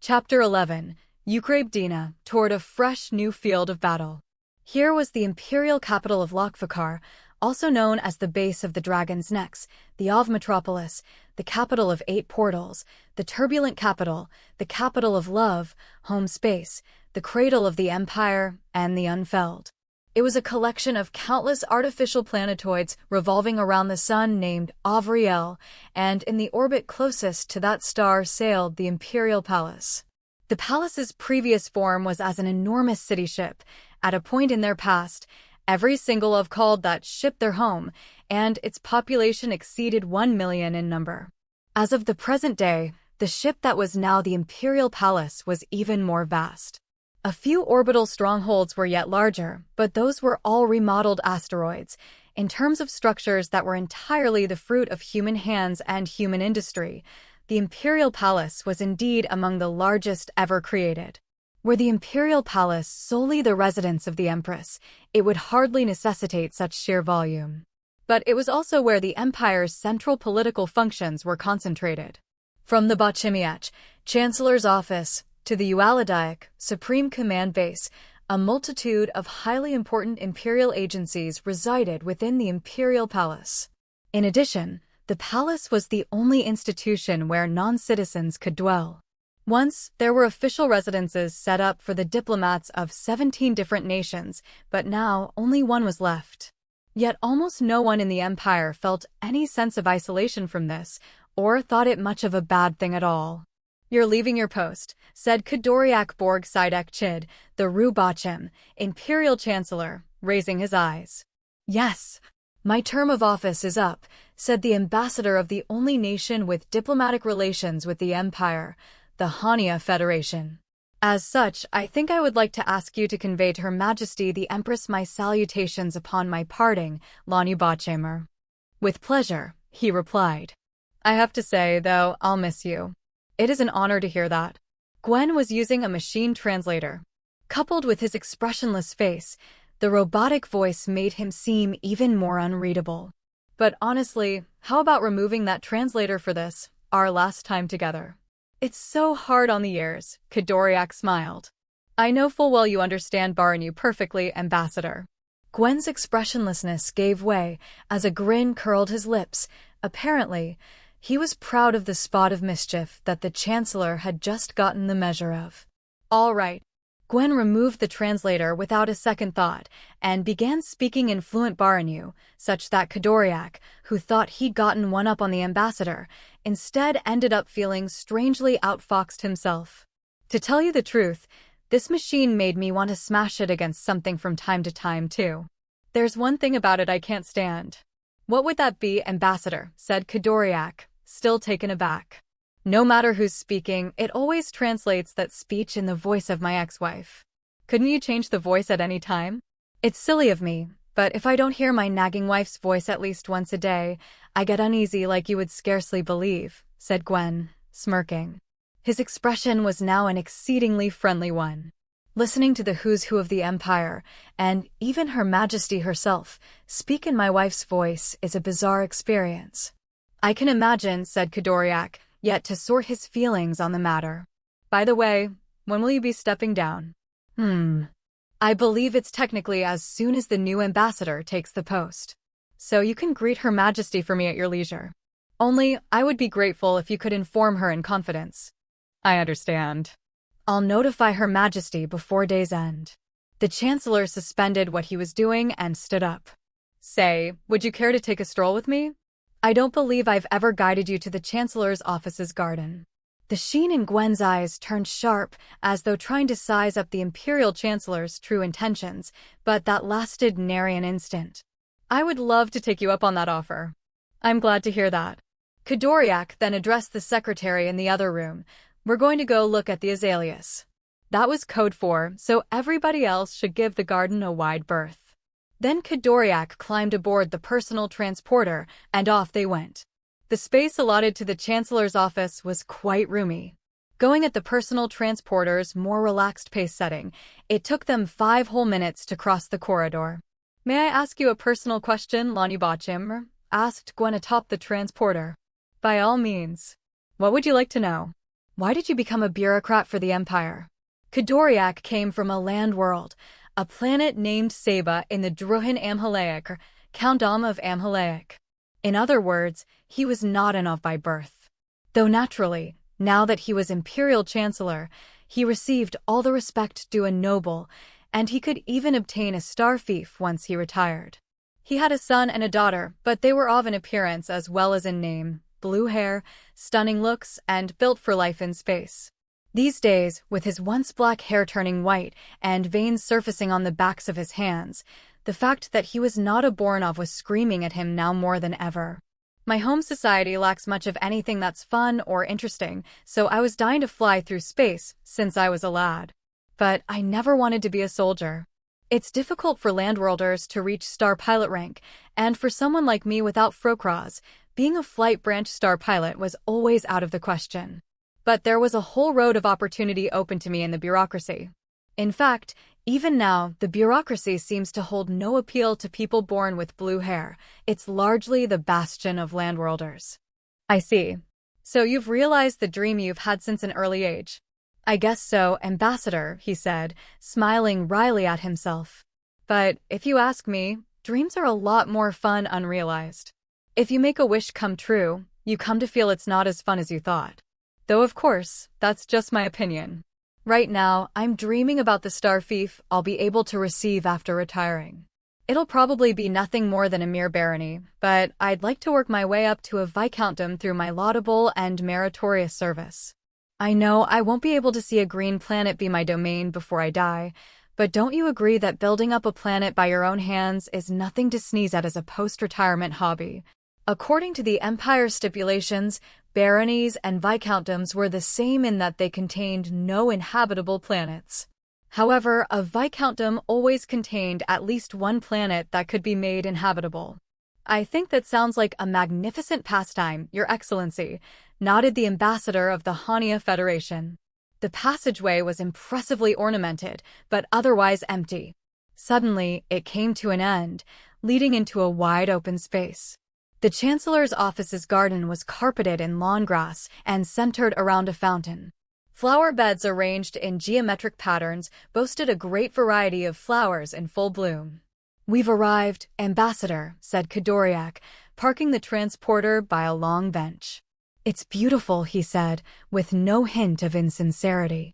Chapter 11. Ukraine toward a fresh new field of battle. Here was the imperial capital of Lokvakar, also known as the base of the dragon's necks, the Ov metropolis, the capital of 8 portals, the turbulent capital, the capital of love, home space, the cradle of the empire, and the unfelled. It was a collection of countless artificial planetoids revolving around the sun named Avriel, and in the orbit closest to that star sailed the imperial palace. The palace's previous form was as an enormous city ship. At a point in their past, every single Ov called that ship their home, and its population exceeded 1 million in number. As of the present day, the ship that was now the imperial palace was even more vast. A few orbital strongholds were yet larger, but those were all remodeled asteroids, in terms of structures that were entirely the fruit of human hands and human industry. The imperial palace was indeed among the largest ever created. Were the imperial palace solely the residence of the empress, it would hardly necessitate such sheer volume. But it was also where the empire's central political functions were concentrated. From the Bachimiach, chancellor's office, to the Ualadayak, Supreme Command Base, a multitude of highly important imperial agencies resided within the imperial palace. In addition, the palace was the only institution where non-citizens could dwell. Once, there were official residences set up for the diplomats of 17 different nations, but now only one was left. Yet almost no one in the empire felt any sense of isolation from this, or thought it much of a bad thing at all. "You're leaving your post," said Kadoriak Borg Sidek Chid, the Rubachim, imperial chancellor, raising his eyes. "Yes. My term of office is up," said the ambassador of the only nation with diplomatic relations with the empire, the Hania Federation. "As such, I think I would like to ask you to convey to Her Majesty the Empress my salutations upon my parting, Lani Bachemer." "With pleasure," he replied. "I have to say, though, I'll miss you." "It is an honor to hear that." Gwen was using a machine translator. Coupled with his expressionless face, the robotic voice made him seem even more unreadable. "But honestly, how about removing that translator for this, our last time together?" "It's so hard on the ears," Kadoriak smiled. "I know full well you understand Baranu perfectly, Ambassador." Gwen's expressionlessness gave way as a grin curled his lips. Apparently, he was proud of the spot of mischief that the Chancellor had just gotten the measure of. "All right." Gwen removed the translator without a second thought and began speaking in fluent Baranu, such that Kadoriak, who thought he'd gotten one up on the ambassador, instead ended up feeling strangely outfoxed himself. "To tell you the truth, this machine made me want to smash it against something from time to time, too. There's one thing about it I can't stand." "What would that be, Ambassador?" said Kadoriak, still taken aback. "No matter who's speaking, it always translates that speech in the voice of my ex-wife." "Couldn't you change the voice at any time?" "It's silly of me, but if I don't hear my nagging wife's voice at least once a day, I get uneasy like you would scarcely believe," said Gwen, smirking. His expression was now an exceedingly friendly one. "Listening to the who's who of the Empire, and even Her Majesty herself, speak in my wife's voice is a bizarre experience." "I can imagine," said Kadoriak, yet to sort his feelings on the matter. "By the way, when will you be stepping down?" "I believe it's technically as soon as the new ambassador takes the post. So you can greet Her Majesty for me at your leisure. Only, I would be grateful if you could inform her in confidence." "I understand." "I'll notify Her Majesty before day's end." The Chancellor suspended what he was doing and stood up. "Say, would you care to take a stroll with me? I don't believe I've ever guided you to the Chancellor's office's garden." The sheen in Gwen's eyes turned sharp, as though trying to size up the Imperial Chancellor's true intentions, but that lasted nary an instant. "I would love to take you up on that offer." "I'm glad to hear that." Kadoriak then addressed the secretary in the other room. "We're going to go look at the azaleas." That was code for, so everybody else should give the garden a wide berth. Then Kadoriak climbed aboard the personal transporter, and off they went. The space allotted to the Chancellor's office was quite roomy. Going at the personal transporter's more relaxed pace setting, it took them 5 whole minutes to cross the corridor. "May I ask you a personal question, Lani Bachim?" asked Gwen atop the transporter. "By all means. What would you like to know?" Why did you become a bureaucrat for the Empire? Kadoriak came from a land world, a planet named Saba in the Druhin Amhalaik, or Countdom of Amhalaik. In other words, he was not an Ov by birth. Though naturally, now that he was Imperial Chancellor, he received all the respect due a noble, and he could even obtain a star fief once he retired. He had a son and a daughter, but they were Ov in appearance as well as in name, blue hair, stunning looks, and built for life in space. These days, with his once black hair turning white and veins surfacing on the backs of his hands, the fact that he was not a born Ov was screaming at him now more than ever. My home society lacks much of anything that's fun or interesting, so I was dying to fly through space since I was a lad. But I never wanted to be a soldier. It's difficult for landworlders to reach star pilot rank, and for someone like me without Frokraz, being a flight branch star pilot was always out of the question. But there was a whole road of opportunity open to me in the bureaucracy. In fact, even now, the bureaucracy seems to hold no appeal to people born with blue hair. It's largely the bastion of landworlders. I see. So you've realized the dream you've had since an early age. I guess so, Ambassador, he said, smiling wryly at himself. But if you ask me, dreams are a lot more fun unrealized. If you make a wish come true, you come to feel it's not as fun as you thought. Though of course, that's just my opinion. Right now, I'm dreaming about the star fief I'll be able to receive after retiring. It'll probably be nothing more than a mere barony, but I'd like to work my way up to a viscountdom through my laudable and meritorious service. I know I won't be able to see a green planet be my domain before I die, but don't you agree that building up a planet by your own hands is nothing to sneeze at as a post-retirement hobby? According to the Empire's stipulations, baronies and viscountdoms were the same in that they contained no inhabitable planets. However, a viscountdom always contained at least one planet that could be made inhabitable. I think that sounds like a magnificent pastime, Your Excellency, nodded the ambassador of the Hania Federation. The passageway was impressively ornamented, but otherwise empty. Suddenly, it came to an end, leading into a wide open space. The Chancellor's office's garden was carpeted in lawn grass and centered around a fountain. Flower beds arranged in geometric patterns boasted a great variety of flowers in full bloom. "We've arrived, Ambassador," said Kadoriak, parking the transporter by a long bench. "It's beautiful," he said, with no hint of insincerity.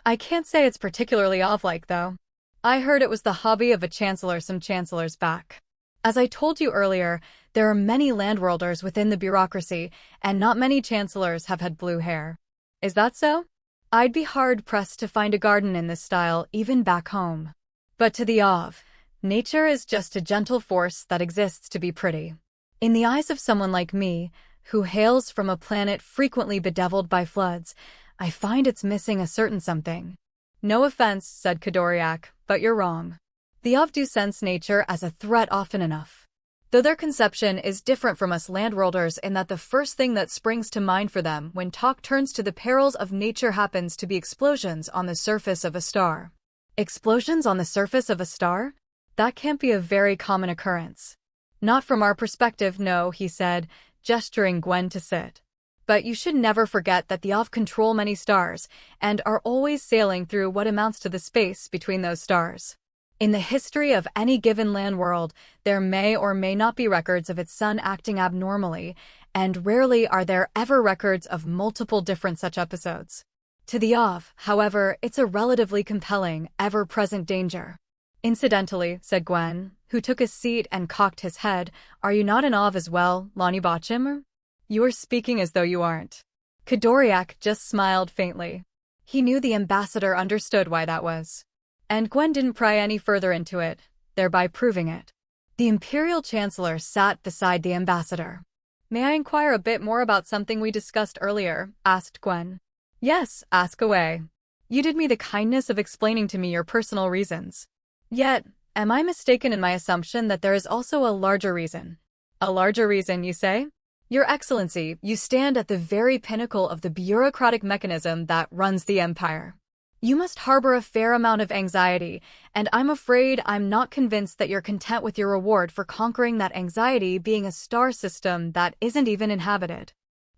"I can't say it's particularly Ov-like, though. I heard it was the hobby of a chancellor some chancellors back. As I told you earlier, there are many landworlders within the bureaucracy, and not many chancellors have had blue hair. Is that so? I'd be hard-pressed to find a garden in this style even back home. But to the Ov, nature is just a gentle force that exists to be pretty. In the eyes of someone like me, who hails from a planet frequently bedeviled by floods, I find it's missing a certain something." "No offense," said Kadoriak, "but you're wrong. The Ov do sense nature as a threat often enough. Though their conception is different from us landworlders in that the first thing that springs to mind for them when talk turns to the perils of nature happens to be explosions on the surface of a star." "Explosions on the surface of a star? That can't be a very common occurrence." "Not from our perspective, no," he said, gesturing Gwen to sit. "But you should never forget that the Ov control many stars, and are always sailing through what amounts to the space between those stars. In the history of any given land world, there may or may not be records of its sun acting abnormally, and rarely are there ever records of multiple different such episodes. To the Ov, however, it's a relatively compelling, ever-present danger." "Incidentally," said Gwen, who took a seat and cocked his head, "are you not an Ov as well, Lonnie Botchim? You are speaking as though you aren't." Kadoriak just smiled faintly. He knew the ambassador understood why that was. And Gwen didn't pry any further into it, thereby proving it. The Imperial Chancellor sat beside the ambassador. "May I inquire a bit more about something we discussed earlier?" asked Gwen. "Yes, ask away. You did me the kindness of explaining to me your personal reasons. Yet, am I mistaken in my assumption that there is also a larger reason?" "A larger reason, you say?" "Your Excellency, you stand at the very pinnacle of the bureaucratic mechanism that runs the Empire. You must harbor a fair amount of anxiety, and I'm afraid I'm not convinced that you're content with your reward for conquering that anxiety being a star system that isn't even inhabited.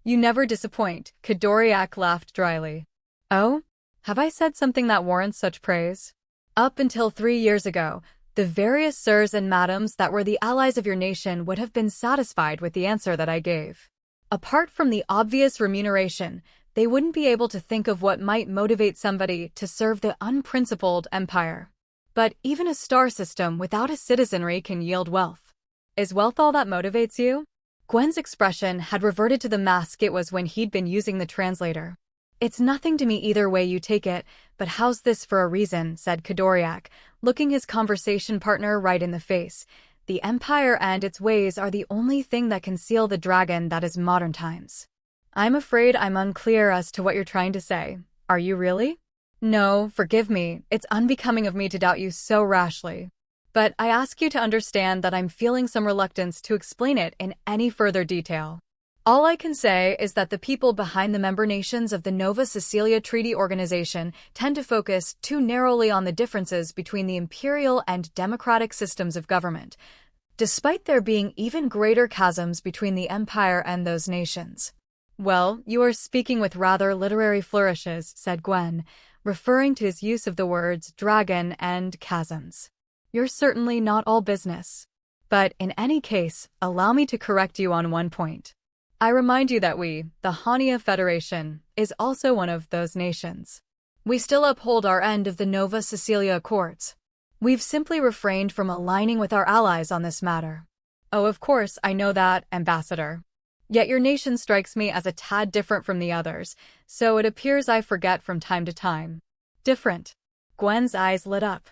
You never disappoint, Kadoriak laughed dryly. Oh? Have I said something that warrants such praise? Up until 3 years ago, the various sirs and madams that were the allies of your nation would have been satisfied with the answer that I gave. Apart from the obvious remuneration, they wouldn't be able to think of what might motivate somebody to serve the unprincipled empire. But even a star system without a citizenry can yield wealth. Is wealth all that motivates you? Gwen's expression had reverted to the mask it was when he'd been using the translator. It's nothing to me either way you take it, but how's this for a reason, said Kadoriak, looking his conversation partner right in the face. The Empire and its ways are the only thing that can seal the dragon that is modern times. I'm afraid I'm unclear as to what you're trying to say. Are you really? No, forgive me, it's unbecoming of me to doubt you so rashly. But I ask you to understand that I'm feeling some reluctance to explain it in any further detail. All I can say is that the people behind the member nations of the Nova Sicilia Treaty Organization tend to focus too narrowly on the differences between the imperial and democratic systems of government, despite there being even greater chasms between the Empire and those nations. Well, you are speaking with rather literary flourishes, said Gwen, referring to his use of the words dragon and chasms. You're certainly not all business. But in any case, allow me to correct you on one point. I remind you that we, the Hania Federation, is also one of those nations. We still uphold our end of the Nova Sicilia Accords. We've simply refrained from aligning with our allies on this matter. Oh, of course, I know that, Ambassador. Yet your nation strikes me as a tad different from the others, so it appears I forget from time to time. Different. Gwen's eyes lit up.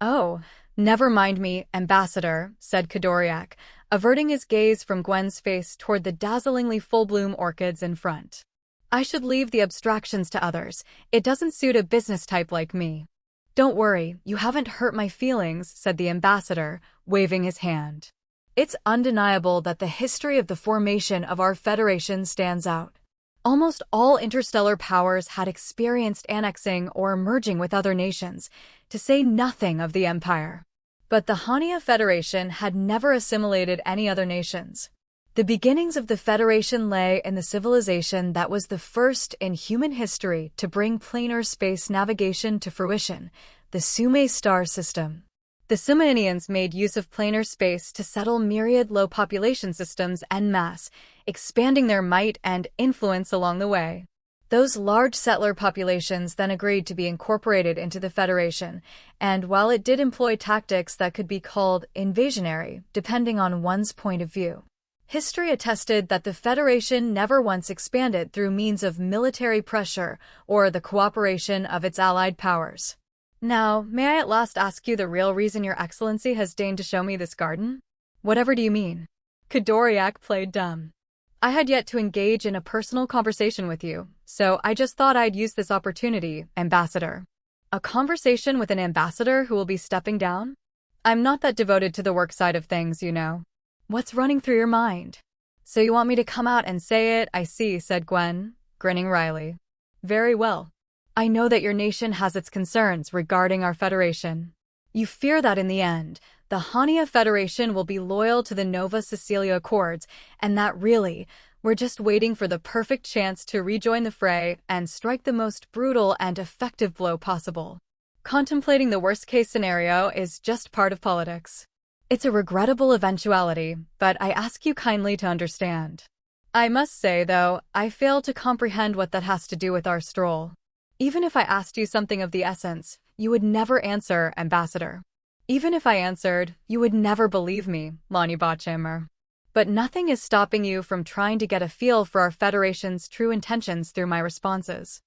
Oh, never mind me, Ambassador, said Kadoriak, averting his gaze from Gwen's face toward the dazzlingly full-bloom orchids in front. I should leave the abstractions to others. It doesn't suit a business type like me. Don't worry, you haven't hurt my feelings, said the ambassador, waving his hand. It's undeniable that the history of the formation of our federation stands out. Almost all interstellar powers had experienced annexing or merging with other nations, to say nothing of the Empire. But the Hania Federation had never assimilated any other nations. The beginnings of the Federation lay in the civilization that was the first in human history to bring planar space navigation to fruition, the Sume star system. The Sumanians made use of planar space to settle myriad low-population systems en masse, expanding their might and influence along the way. Those large settler populations then agreed to be incorporated into the Federation, and while it did employ tactics that could be called invasionary, depending on one's point of view, history attested that the Federation never once expanded through means of military pressure or the cooperation of its allied powers. Now, may I at last ask you the real reason Your Excellency has deigned to show me this garden? Whatever do you mean? Kadoriak played dumb. I had yet to engage in a personal conversation with you, so I just thought I'd use this opportunity, Ambassador. A conversation with an ambassador who will be stepping down? I'm not that devoted to the work side of things, you know. What's running through your mind? So you want me to come out and say it, I see, said Gwen, grinning wryly. Very well. I know that your nation has its concerns regarding our federation. You fear that in the end, the Hania Federation will be loyal to the Nova Sicilia Accords, and that really, we're just waiting for the perfect chance to rejoin the fray and strike the most brutal and effective blow possible. Contemplating the worst-case scenario is just part of politics. It's a regrettable eventuality, but I ask you kindly to understand. I must say, though, I fail to comprehend what that has to do with our stroll. Even if I asked you something of the essence, you would never answer, Ambassador. Even if I answered, you would never believe me, Lonnie Botchimmer. But nothing is stopping you from trying to get a feel for our Federation's true intentions through my responses.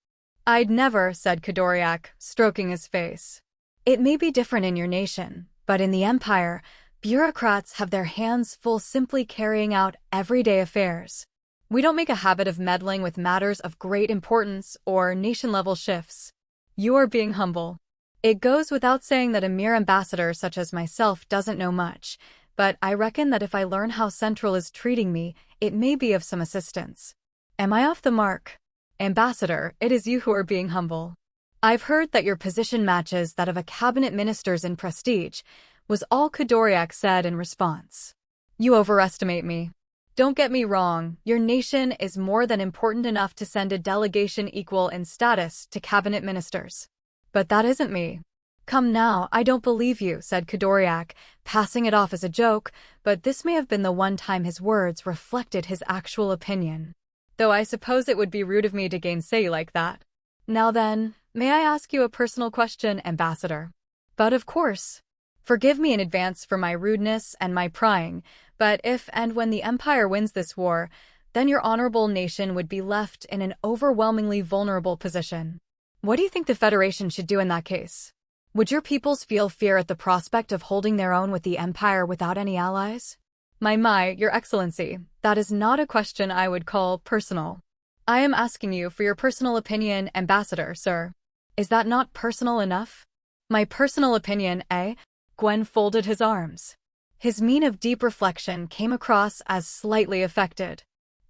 I'd never, said Kadoriak, stroking his face. It may be different in your nation, but in the Empire, bureaucrats have their hands full simply carrying out everyday affairs. We don't make a habit of meddling with matters of great importance or nation-level shifts. You are being humble. It goes without saying that a mere ambassador such as myself doesn't know much, but I reckon that if I learn how Central is treating me, it may be of some assistance. Am I off the mark? Ambassador, it is you who are being humble. I've heard that your position matches that of a cabinet minister's in prestige, was all Kadoriak said in response. You overestimate me. Don't get me wrong, your nation is more than important enough to send a delegation equal in status to cabinet ministers. But that isn't me. Come now, I don't believe you, said Kadoriak, passing it off as a joke, but this may have been the one time his words reflected his actual opinion. Though I suppose it would be rude of me to gainsay you like that. Now then, may I ask you a personal question, Ambassador? But of course. Forgive me in advance for my rudeness and my prying, but if and when the Empire wins this war, then your honorable nation would be left in an overwhelmingly vulnerable position. What do you think the Federation should do in that case? Would your peoples feel fear at the prospect of holding their own with the Empire without any allies? My, Your Excellency, that is not a question I would call personal. I am asking you for your personal opinion, Ambassador, sir. Is that not personal enough? My personal opinion, eh? Gwen folded his arms. His mien of deep reflection came across as slightly affected.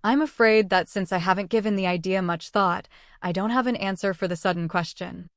I'm afraid that since I haven't given the idea much thought, I don't have an answer for the sudden question.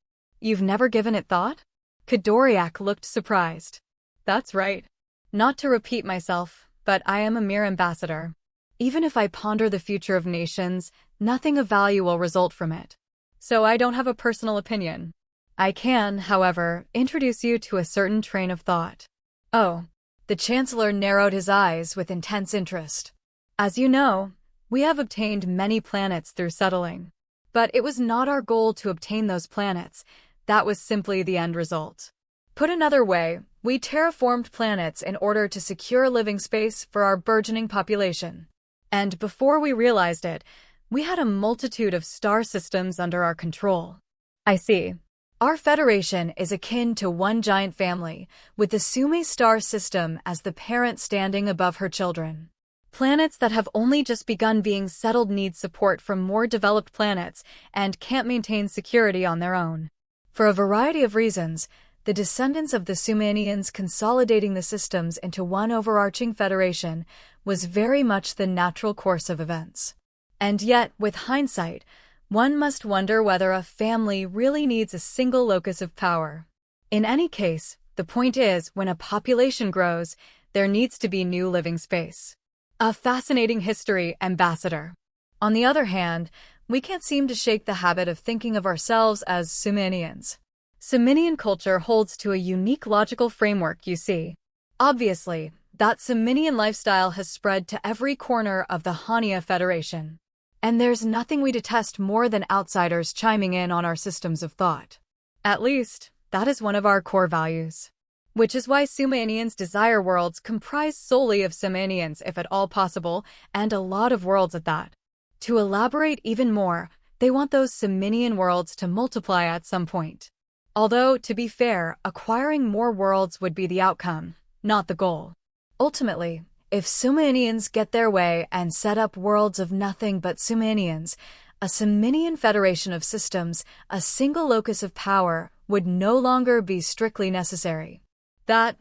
You've never given it thought? Kadoriak looked surprised. That's right. Not to repeat myself, but I am a mere ambassador. Even if I ponder the future of nations, nothing of value will result from it. So I don't have a personal opinion. I can, however, introduce you to a certain train of thought. Oh. The Chancellor narrowed his eyes with intense interest. As you know, we have obtained many planets through settling. But it was not our goal to obtain those planets. That was simply the end result. Put another way, we terraformed planets in order to secure living space for our burgeoning population. And before we realized it, we had a multitude of star systems under our control. I see. Our Federation is akin to one giant family, with the Sume star system as the parent standing above her children. Planets that have only just begun being settled need support from more developed planets and can't maintain security on their own. For a variety of reasons, the descendants of the Sumanians consolidating the systems into one overarching federation was very much the natural course of events. And yet, with hindsight, one must wonder whether a family really needs a single locus of power. In any case, the point is, when a population grows, there needs to be new living space. A fascinating history, Ambassador. On the other hand, we can't seem to shake the habit of thinking of ourselves as Sumanians. Sumanian culture holds to a unique logical framework, you see. Obviously, that Sumanian lifestyle has spread to every corner of the Hania Federation. And there's nothing we detest more than outsiders chiming in on our systems of thought. At least, that is one of our core values. Which is why Sumanians desire worlds comprised solely of Sumanians if at all possible, and a lot of worlds at that. To elaborate even more, they want those Sumanian worlds to multiply at some point. Although, to be fair, acquiring more worlds would be the outcome, not the goal. Ultimately, if Sumanians get their way and set up worlds of nothing but Sumanians, a Sumanian federation of systems, a single locus of power, would no longer be strictly necessary. That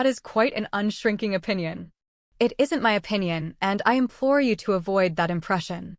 is quite an unshrinking opinion. It isn't my opinion, and I implore you to avoid that impression.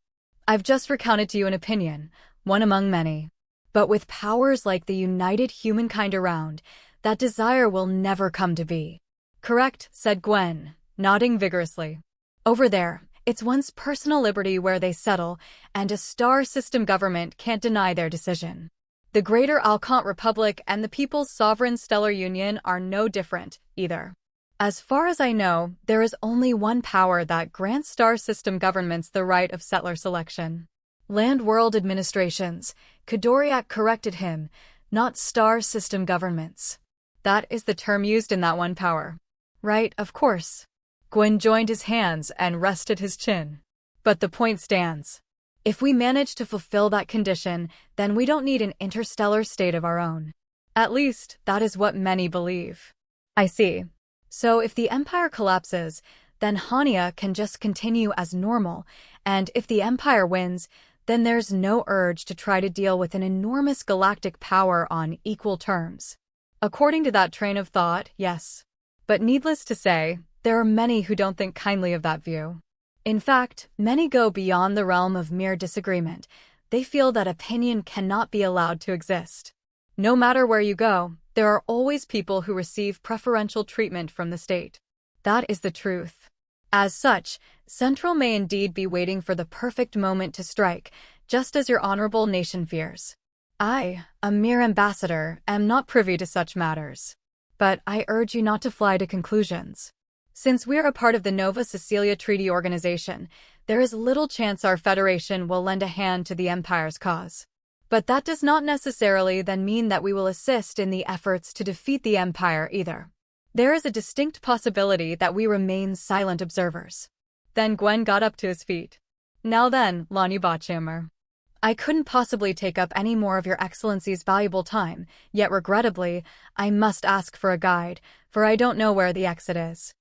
I've just recounted to you an opinion, one among many. But with powers like the united humankind around, that desire will never come to be. Correct, said Gwen, nodding vigorously. Over there, it's one's personal liberty where they settle, and a star system government can't deny their decision. The Greater Alcant Republic and the People's Sovereign Stellar Union are no different, either. As far as I know, there is only one power that grants star system governments the right of settler selection. Land World Administrations, Kadoriak corrected him, not star system governments. That is the term used in that one power. Right, of course. Gwen joined his hands and rested his chin. But the point stands. If we manage to fulfill that condition, then we don't need an interstellar state of our own. At least, that is what many believe. I see. So if the Empire collapses, then Hania can just continue as normal, and if the Empire wins, then there's no urge to try to deal with an enormous galactic power on equal terms. According to that train of thought, yes. But needless to say, there are many who don't think kindly of that view. In fact, many go beyond the realm of mere disagreement. They feel that opinion cannot be allowed to exist. No matter where you go, there are always people who receive preferential treatment from the state. That is the truth. As such, Central may indeed be waiting for the perfect moment to strike, just as your honorable nation fears. I, a mere ambassador, am not privy to such matters. But I urge you not to fly to conclusions. Since we're a part of the Nova Sicilia Treaty Organization, there is little chance our Federation will lend a hand to the Empire's cause. But that does not necessarily then mean that we will assist in the efforts to defeat the Empire either. There is a distinct possibility that we remain silent observers. Then Gwen got up to his feet. Now then, Lonnie Botchammer. I couldn't possibly take up any more of your Excellency's valuable time, yet regrettably, I must ask for a guide, for I don't know where the exit is.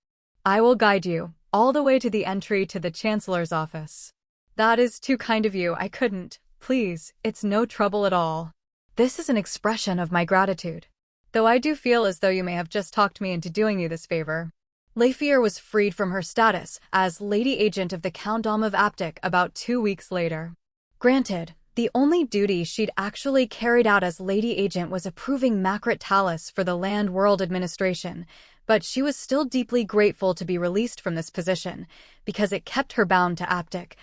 I will guide you, all the way to the entry to the Chancellor's office. That is too kind of you, I couldn't. Please, it's no trouble at all. This is an expression of my gratitude. Though I do feel as though you may have just talked me into doing you this favor. Leifir was freed from her status as Lady Agent of the Countdom of Aptic about 2 weeks later. Granted, the only duty she'd actually carried out as Lady Agent was approving Macrit Talus for the Land World Administration, but she was still deeply grateful to be released from this position, because it kept her bound to Aptic,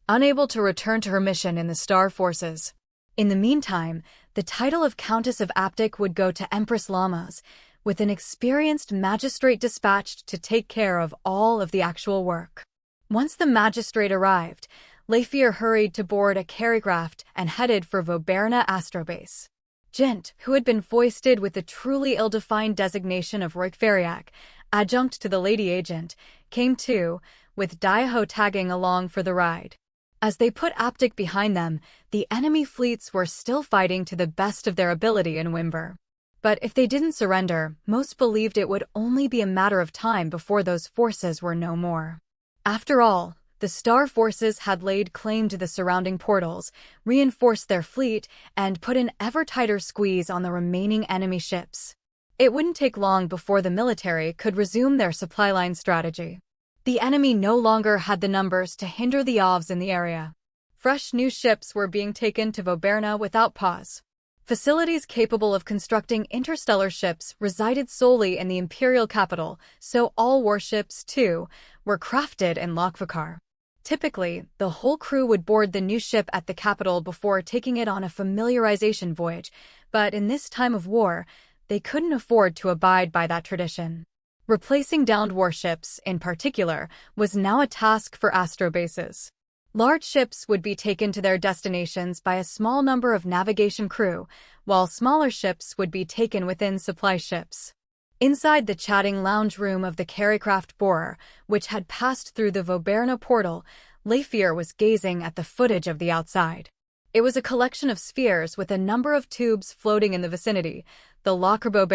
unable to return to her mission in the Star Forces. In the meantime, the title of Countess of Aptic would go to Empress Lamas, with an experienced magistrate dispatched to take care of all of the actual work. Once the magistrate arrived, Leifir hurried to board a carrycraft and headed for Voberna Astrobase. Jint, who had been foisted with the truly ill-defined designation of Roikferiak, adjunct to the Lady Agent, came too, with Daiho tagging along for the ride. As they put Aptic behind them, the enemy fleets were still fighting to the best of their ability in Wimber. But if they didn't surrender, most believed it would only be a matter of time before those forces were no more. After all, the Star Forces had laid claim to the surrounding portals, reinforced their fleet, and put an ever-tighter squeeze on the remaining enemy ships. It wouldn't take long before the military could resume their supply line strategy. The enemy no longer had the numbers to hinder the Ovs in the area. Fresh new ships were being taken to Voberna without pause. Facilities capable of constructing interstellar ships resided solely in the imperial capital, so all warships, too, were crafted in Lokvakar. Typically, the whole crew would board the new ship at the capital before taking it on a familiarization voyage, but in this time of war, they couldn't afford to abide by that tradition. Replacing downed warships, in particular, was now a task for astrobases. Large ships would be taken to their destinations by a small number of navigation crew, while smaller ships would be taken within supply ships. Inside the chatting lounge room of the carrycraft Borer, which had passed through the Voberna portal, Leifir was gazing at the footage of the outside. It was a collection of spheres with a number of tubes floating in the vicinity, the Lakerbo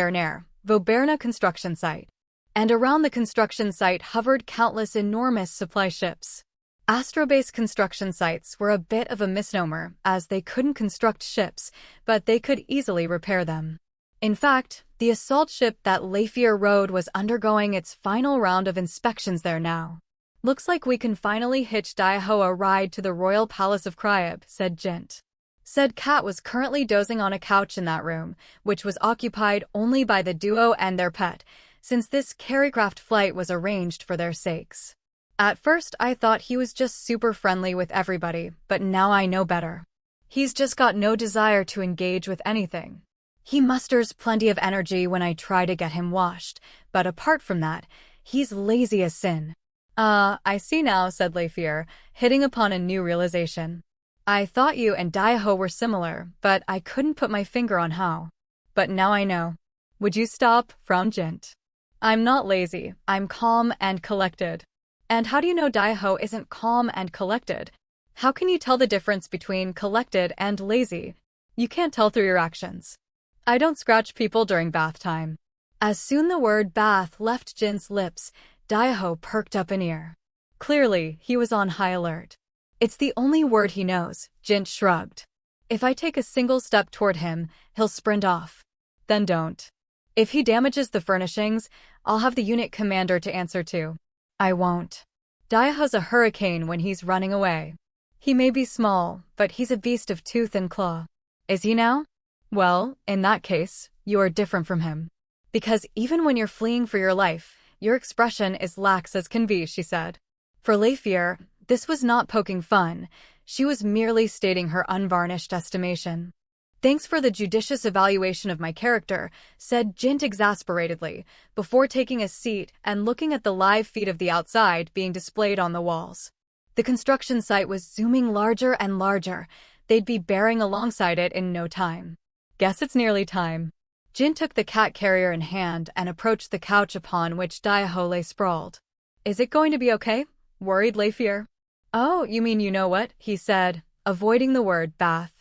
Voberna construction site. And around the construction site hovered countless enormous supply ships. Astrobase construction sites were a bit of a misnomer, as they couldn't construct ships, but they could easily repair them. In fact, the assault ship that Leifir rode was undergoing its final round of inspections there now. Looks like we can finally hitch Daiho a ride to the Royal Palace of Cryeb, said Jint. Said Cat was currently dozing on a couch in that room, which was occupied only by the duo and their pet, since this carrycraft flight was arranged for their sakes. At first I thought he was just super friendly with everybody, but now I know better. He's just got no desire to engage with anything. He musters plenty of energy when I try to get him washed, but apart from that, he's lazy as sin. I see now, said Leifir, hitting upon a new realization. I thought you and Daiho were similar, but I couldn't put my finger on how. But now I know. Would you stop? Frowned Jint. I'm not lazy, I'm calm and collected. And how do you know Daiho isn't calm and collected? How can you tell the difference between collected and lazy? You can't tell through your actions. I don't scratch people during bath time. As soon the word bath left Jint's lips, Daiho perked up an ear. Clearly, he was on high alert. It's the only word he knows, Jint shrugged. If I take a single step toward him, he'll sprint off. Then don't. If he damages the furnishings, I'll have the unit commander to answer to. I won't. Daiho's a hurricane when he's running away. He may be small, but he's a beast of tooth and claw. Is he now? Well, in that case, you are different from him. Because even when you're fleeing for your life, your expression is lax as can be, she said. For Lafier, this was not poking fun. She was merely stating her unvarnished estimation. "Thanks for the judicious evaluation of my character," said Jint exasperatedly, before taking a seat and looking at the live feed of the outside being displayed on the walls. The construction site was zooming larger and larger. They'd be bearing alongside it in no time. "Guess it's nearly time." Jin took the cat carrier in hand and approached the couch upon which Daiho lay sprawled. "Is it going to be okay?" worried Lafier. "Oh, you mean you know what?" he said, avoiding the word bath.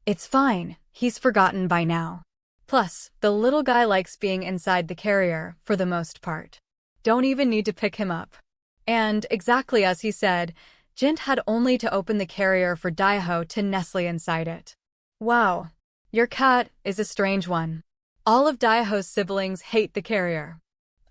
"It's fine. He's forgotten by now. Plus, the little guy likes being inside the carrier, for the most part. Don't even need to pick him up." And, exactly as he said, Jint had only to open the carrier for Daiho to nestle inside it. "Wow. Your cat is a strange one. All of Daiho's siblings hate the carrier.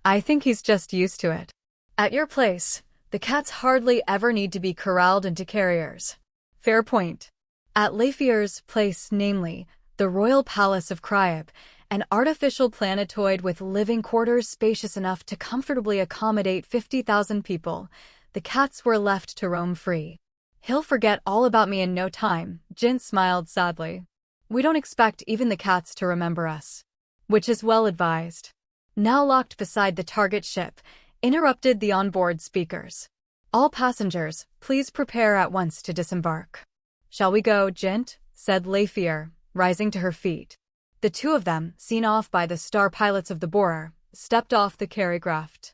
I think he's just used to it. At your place, the cats hardly ever need to be corralled into carriers." Fair point. At Lafier's place, namely, the Royal Palace of Cryop, an artificial planetoid with living quarters spacious enough to comfortably accommodate 50,000 people, the cats were left to roam free. "He'll forget all about me in no time," Jint smiled sadly. "We don't expect even the cats to remember us." Which is well advised. Now locked beside the target ship, interrupted the onboard speakers. "All passengers, please prepare at once to disembark." "Shall we go, Jint?" said Lafier, rising to her feet. The two of them, seen off by the star pilots of the borer, stepped off the carrycraft.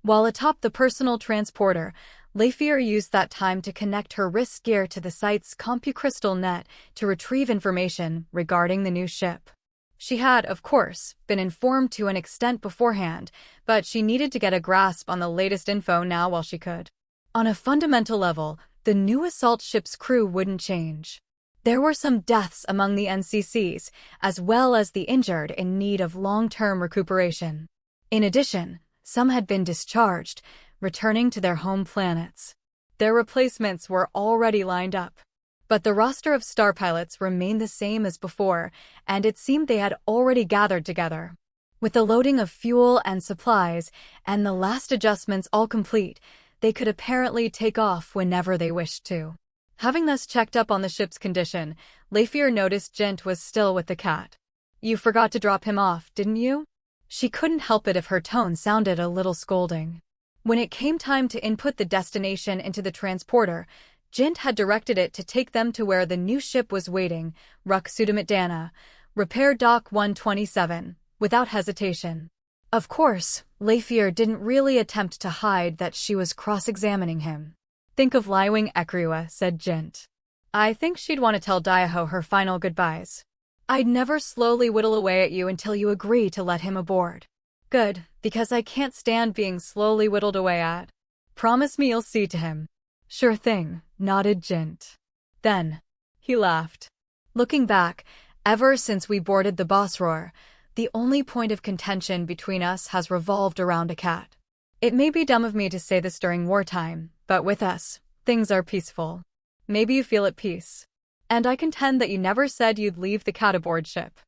While atop the personal transporter, Lafier used that time to connect her wrist gear to the site's CompuCrystal net to retrieve information regarding the new ship. She had, of course, been informed to an extent beforehand, but she needed to get a grasp on the latest info now while she could. On a fundamental level, the new assault ship's crew wouldn't change. There were some deaths among the NCCs, as well as the injured in need of long-term recuperation. In addition, some had been discharged, returning to their home planets. Their replacements were already lined up. But the roster of star pilots remained the same as before, and it seemed they had already gathered together. With the loading of fuel and supplies, and the last adjustments all complete, they could apparently take off whenever they wished to. Having thus checked up on the ship's condition, Lafier noticed Jint was still with the cat. "You forgot to drop him off, didn't you?" She couldn't help it if her tone sounded a little scolding. When it came time to input the destination into the transporter, Jint had directed it to take them to where the new ship was waiting, Ruxudamitdana, Repair Dock 127, without hesitation. Of course, Lafier didn't really attempt to hide that she was cross-examining him. "Think of Liwing Ekriwa," said Jint. "I think she'd want to tell Daiho her final goodbyes. I'd never slowly whittle away at you until you agree to let him aboard." "Good, because I can't stand being slowly whittled away at. Promise me you'll see to him." "Sure thing," nodded Jint. Then, he laughed. "Looking back, ever since we boarded the Bossroar, the only point of contention between us has revolved around a cat. It may be dumb of me to say this during wartime, but with us, things are peaceful. Maybe you feel at peace. And I contend that you never said you'd leave the cat aboard ship.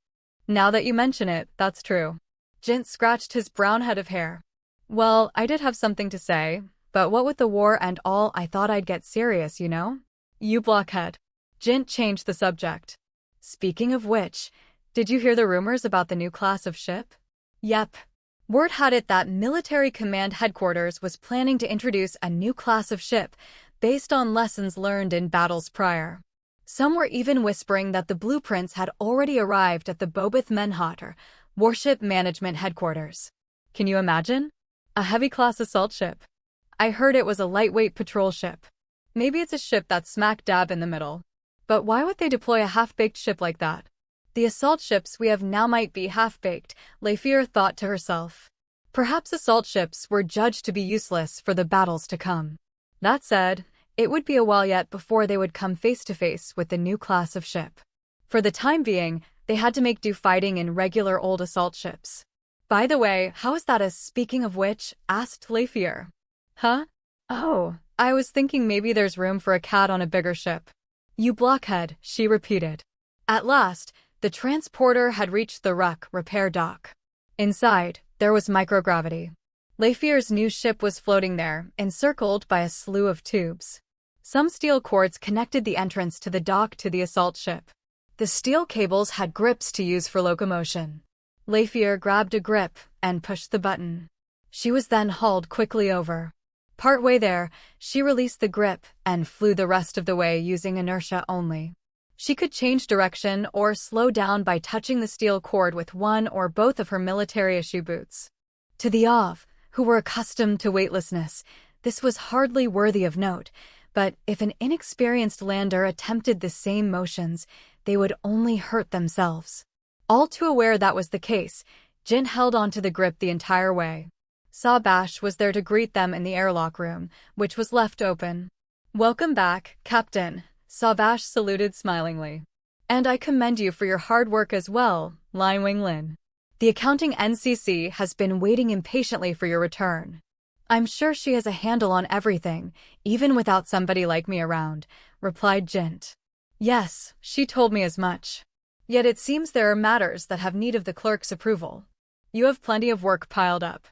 Now that you mention it, that's true." Jint scratched his brown head of hair. "Well, I did have something to say, but what with the war and all, I thought I'd get serious, you know?" "You blockhead." Jint changed the subject. "Speaking of which, did you hear the rumors about the new class of ship?" "Yep. Word had it that Military Command Headquarters was planning to introduce a new class of ship based on lessons learned in battles prior. Some were even whispering that the blueprints had already arrived at the Bobith Menhater, Warship Management Headquarters. Can you imagine? A heavy-class assault ship. I heard it was a lightweight patrol ship. Maybe it's a ship that's smack dab in the middle. But why would they deploy a half-baked ship like that? The assault ships we have now might be half-baked," Lafier thought to herself. Perhaps assault ships were judged to be useless for the battles to come. That said, it would be a while yet before they would come face-to-face with the new class of ship. For the time being, they had to make do fighting in regular old assault ships. "By the way, how is that a speaking of which?" asked Lafier. "Huh? Oh, I was thinking maybe there's room for a cat on a bigger ship." "You blockhead," she repeated. At last, the transporter had reached the Repair Dock. Inside, there was microgravity. Leifir's new ship was floating there, encircled by a slew of tubes. Some steel cords connected the entrance to the dock to the assault ship. The steel cables had grips to use for locomotion. Leifir grabbed a grip and pushed the button. She was then hauled quickly over. Partway there, she released the grip and flew the rest of the way using inertia only. She could change direction or slow down by touching the steel cord with one or both of her military-issue boots. To the Av, who were accustomed to weightlessness, this was hardly worthy of note, but if an inexperienced lander attempted the same motions, they would only hurt themselves. All too aware that was the case, Jin held onto the grip the entire way. Sabash was there to greet them in the airlock room, which was left open. "Welcome back, Captain," Sabash saluted smilingly. "And I commend you for your hard work as well, Lai Winglin. The accounting NCC has been waiting impatiently for your return." "I'm sure she has a handle on everything, even without somebody like me around," replied Jint. "Yes, she told me as much. Yet it seems there are matters that have need of the clerk's approval. You have plenty of work piled up.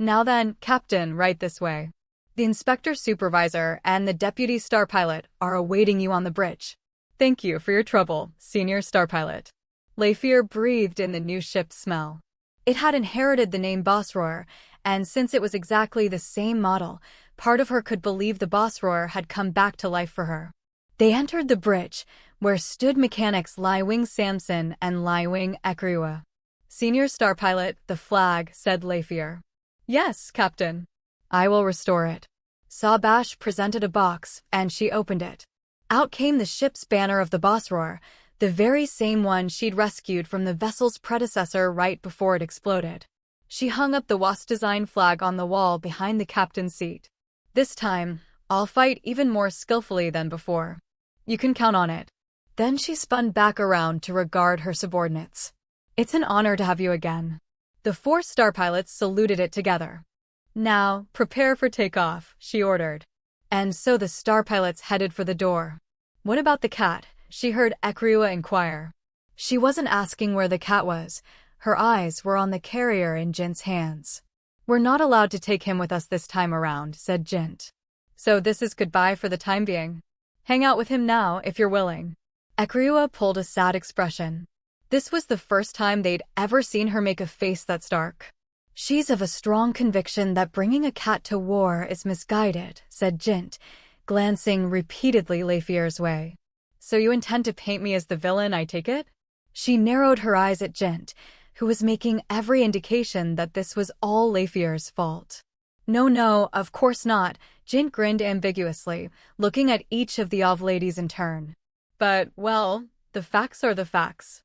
Now then, Captain, right this way. The inspector supervisor and the deputy star pilot are awaiting you on the bridge." "Thank you for your trouble, senior star pilot." Leifir breathed in the new ship's smell. It had inherited the name Bossroer, and since it was exactly the same model, part of her could believe the Bossroer had come back to life for her. They entered the bridge, where stood mechanics Lai Wing Samson and Lai Wing Ekriwa. "Senior star pilot, the flag," said Leifir. "Yes, Captain. I will restore it." Sabash presented a box, and she opened it. Out came the ship's banner of the Bossroer, the very same one she'd rescued from the vessel's predecessor right before it exploded. She hung up the WASP design flag on the wall behind the captain's seat. "This time, I'll fight even more skillfully than before. You can count on it." Then she spun back around to regard her subordinates. "It's an honor to have you again." The 4 star pilots saluted it together. "Now, prepare for takeoff," she ordered. And so the star pilots headed for the door. "What about the cat?" she heard Ekriwa inquire. She wasn't asking where the cat was. Her eyes were on the carrier in Jint's hands. "We're not allowed to take him with us this time around," said Jint. "So this is goodbye for the time being. Hang out with him now, if you're willing." Ekriwa pulled a sad expression. This was the first time they'd ever seen her make a face that stark. "She's of a strong conviction that bringing a cat to war is misguided," said Jint, glancing repeatedly Leifir's way. "So you intend to paint me as the villain, I take it?" She narrowed her eyes at Jint, who was making every indication that this was all Leifir's fault. No, of course not," Jint grinned ambiguously, looking at each of the Ov ladies in turn. "But, well, the facts are the facts.